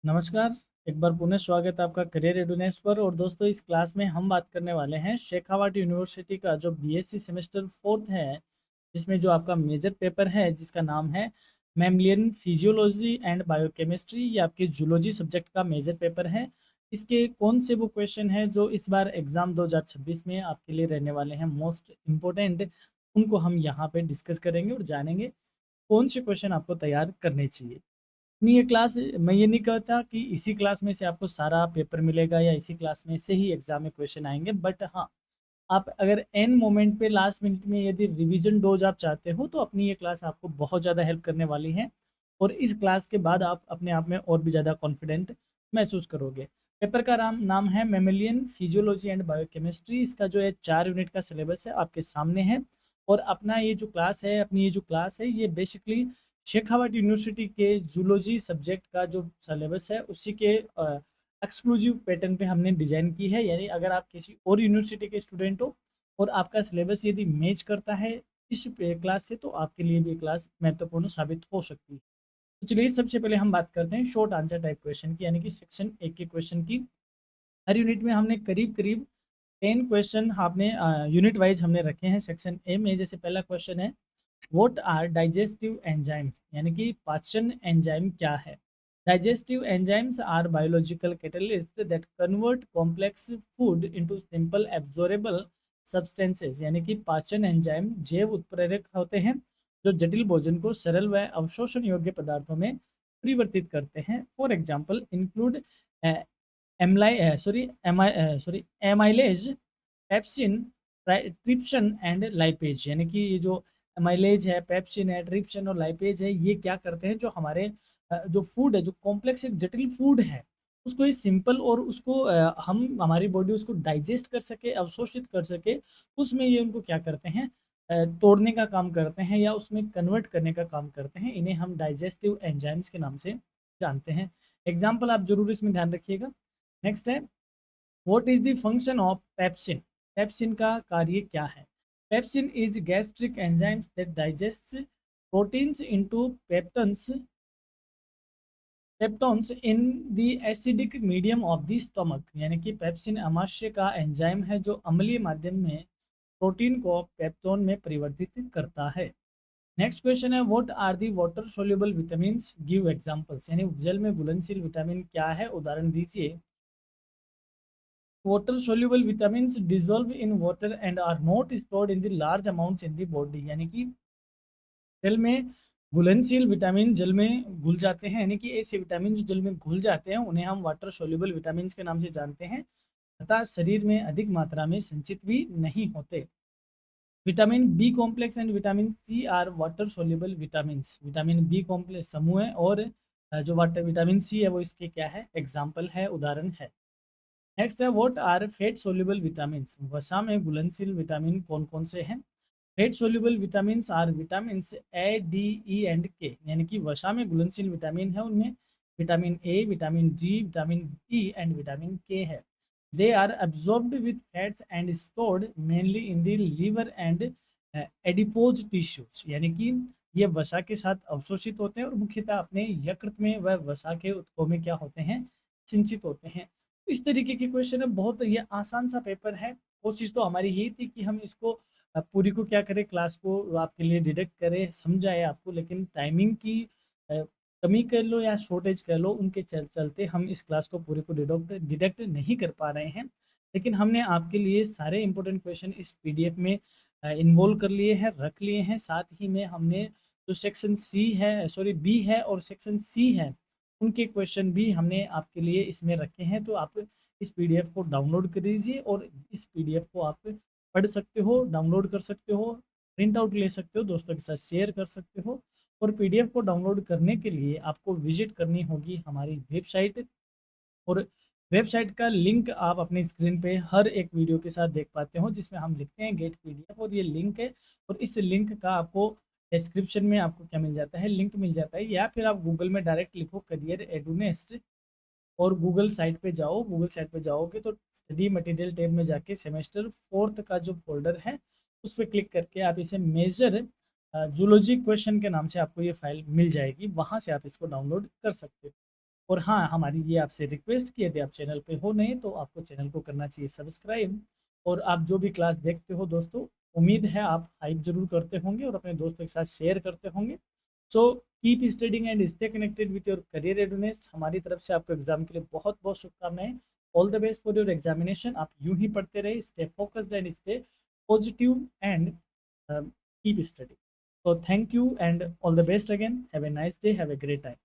नमस्कार, एक बार पुनः स्वागत है आपका करियर रेडीनेस पर। और दोस्तों, इस क्लास में हम बात करने वाले हैं शेखावाटी यूनिवर्सिटी का जो बीएससी सेमेस्टर 4th है, जिसमें जो आपका मेजर पेपर है जिसका नाम है मैमलियन फिजियोलॉजी एंड बायोकेमिस्ट्री। ये आपके जूलॉजी सब्जेक्ट का मेजर पेपर है। इसके कौन से वो क्वेश्चन हैं जो इस बार एग्ज़ाम 2026 में आपके लिए रहने वाले हैं मोस्ट इम्पोर्टेंट, उनको हम यहाँ पे डिस्कस करेंगे और जानेंगे कौन से क्वेश्चन आपको तैयार करने चाहिए। नहीं, ये क्लास मैं ये नहीं कहता कि इसी क्लास में से आपको सारा पेपर मिलेगा या इसी क्लास में से ही एग्जाम में क्वेश्चन आएंगे, बट हाँ, आप अगर एन मोमेंट पे लास्ट मिनट में यदि रिवीजन डोज आप चाहते हो तो अपनी ये क्लास आपको बहुत ज़्यादा हेल्प करने वाली है। और इस क्लास के बाद आप अपने आप में और भी ज़्यादा कॉन्फिडेंट महसूस करोगे। पेपर का नाम है मेमेलियन फिजियोलॉजी एंड बायोकेमिस्ट्री। इसका जो है 4 यूनिट का सिलेबस है आपके सामने है। और अपना ये जो क्लास है अपनी ये जो क्लास है ये बेसिकली शेखावाटी यूनिवर्सिटी के जूलॉजी सब्जेक्ट का जो सिलेबस है उसी के एक्सक्लूसिव पैटर्न पे हमने डिज़ाइन की है। यानी अगर आप किसी और यूनिवर्सिटी के स्टूडेंट हो और आपका सिलेबस यदि मैच करता है इस क्लास से, तो आपके लिए भी क्लास महत्वपूर्ण साबित हो सकती है। तो चलिए, सबसे पहले हम बात करते हैं शॉर्ट आंसर टाइप क्वेश्चन की, यानी कि सेक्शन एक के क्वेश्चन की। हर यूनिट में हमने करीब करीब 10 क्वेश्चन आपने यूनिट वाइज हमने रखे हैं। सेक्शन ए में जैसे पहला क्वेश्चन है, व्हाट आर डाइजेस्टिव एंजाइम्स, यानी कि पाचन एंजाइम क्या है। Digestive enzymes are biological catalyst that convert complex food into simple absorbable substances, यानी कि पाचन एंजाइम जैव उत्प्रेरक होते हैं जो जटिल भोजन को सरल व अवशोषण योग्य पदार्थों में परिवर्तित करते हैं। For example include amylase, pepsin, trypsin and lipase, यानी कि ये जो एमाइलेज है, पेप्सिन है, ट्रिप्सन और लाइपेज है, ये क्या करते हैं, जो हमारे जो फूड है, जो कॉम्प्लेक्स एक जटिल फूड है, उसको ये सिंपल और उसको हम हमारी बॉडी उसको डाइजेस्ट कर सके, अवशोषित कर सके, उसमें ये उनको क्या करते हैं, तोड़ने का काम करते हैं या उसमें कन्वर्ट करने का काम करते हैं। इन्हें हम डाइजेस्टिव एंजाइम्स के नाम से जानते हैं। एग्जाम्पल आप जरूर इसमें ध्यान रखिएगा। नेक्स्ट है, what is the function of pepsin. Pepsin का कार्य क्या है। Pepsin is gastric enzymes that digests proteins into peptones in the acidic medium of the stomach, यानी कि पेप्सिन अमाशय का एंजाइम है जो अम्लीय माध्यम में प्रोटीन को पेप्टोन में परिवर्तित करता है। नेक्स्ट क्वेश्चन है, what are the water soluble vitamins, give examples, यानी जल में घुलनशील विटामिन क्या है, उदाहरण दीजिए। Water soluble vitamins dissolve in water and are not stored in the large amounts in the body, यानी कि जल में घुलनशील विटामिन जल में घुल जाते हैं, यानी कि ऐसे विटामिन जो जल में घुल जाते हैं उन्हें हम वाटर soluble विटामिन के नाम से जानते हैं तथा शरीर में अधिक मात्रा में संचित भी नहीं होते। Vitamin B complex and vitamin C are water soluble vitamin. Vitamin B complex समूह है और जो वाटर विटामिन सी है वो इसके क्या है, एग्जाम्पल है, उदाहरण है। नेक्स्ट है, what are fat soluble vitamin. वसा में घुलनशील विटामिन कौन कौन से हैं। Fat soluble vitamin are vitamin A, D, E and K, यानी कि वसा में घुलनशील विटामिन है उनमें vitamin A, vitamin D, vitamin E and vitamin K है। They are absorbed with fats and stored mainly in the liver and adipose tissues, यानी कि ये वसा के साथ अवशोषित होते हैं और मुख्यतः अपने यकृत में व वसा के उत्तकों में क्या होते हैं, सिंचित होते हैं। इस तरीके के क्वेश्चन है, बहुत ये आसान सा पेपर है। कोशिश तो हमारी यही थी कि हम इसको पूरी को क्या करें, क्लास को आपके लिए डिटेक्ट करें, समझाए आपको, लेकिन टाइमिंग की अ, कमी कह लो या शॉर्टेज कह लो, उनके चलते हम इस क्लास को पूरे को डिटेक्ट नहीं कर पा रहे हैं। लेकिन हमने आपके लिए सारे इंपॉर्टेंट क्वेश्चन इस पीडीएफ में इन्वॉल्व कर लिए हैं, रख लिए हैं। साथ ही में हमने जो सेक्शन सी है, सॉरी बी है और सेक्शन सी है, उनके क्वेश्चन भी हमने आपके लिए इसमें रखे हैं। तो आप इस पीडीएफ को डाउनलोड कर लीजिए और इस पीडीएफ को आप पढ़ सकते हो, डाउनलोड कर सकते हो, प्रिंट आउट ले सकते हो, दोस्तों के साथ शेयर कर सकते हो। और पीडीएफ को डाउनलोड करने के लिए आपको विजिट करनी होगी हमारी वेबसाइट। और वेबसाइट का लिंक आप अपनी स्क्रीन पे हर एक वीडियो के साथ देख पाते हो, जिसमें हम लिखते हैं गेट पीडीएफ, और ये लिंक है। और इस लिंक का आपको डिस्क्रिप्शन में आपको क्या मिल जाता है, लिंक मिल जाता है, या फिर आप गूगल में डायरेक्ट लिखो करियर एडुनेस्ट और गूगल साइट पे जाओ। गूगल साइट पे जाओगे तो स्टडी मटेरियल टैब में जाके सेमेस्टर 4th का जो फोल्डर है उस पर क्लिक करके आप इसे मेजर जूलॉजी क्वेश्चन के नाम से आपको ये फाइल मिल जाएगी, वहाँ से आप इसको डाउनलोड कर सकते हो। और हाँ, हमारी ये आपसे रिक्वेस्ट कि यदि आप चैनल पे हो नए तो आपको चैनल को करना चाहिए सब्सक्राइब। और आप जो भी क्लास देखते हो दोस्तों, उम्मीद है आप हाइप ज़रूर करते होंगे और अपने दोस्तों के साथ शेयर करते होंगे। So keep studying and stay connected with your career readiness. हमारी तरफ से आपको एग्जाम के लिए बहुत बहुत शुभकामनाएं। All the best for your examination. आप यूं ही पढ़ते रहे, stay focused and stay positive and keep study. So thank you and all the best again. Have a nice day. Have a great time.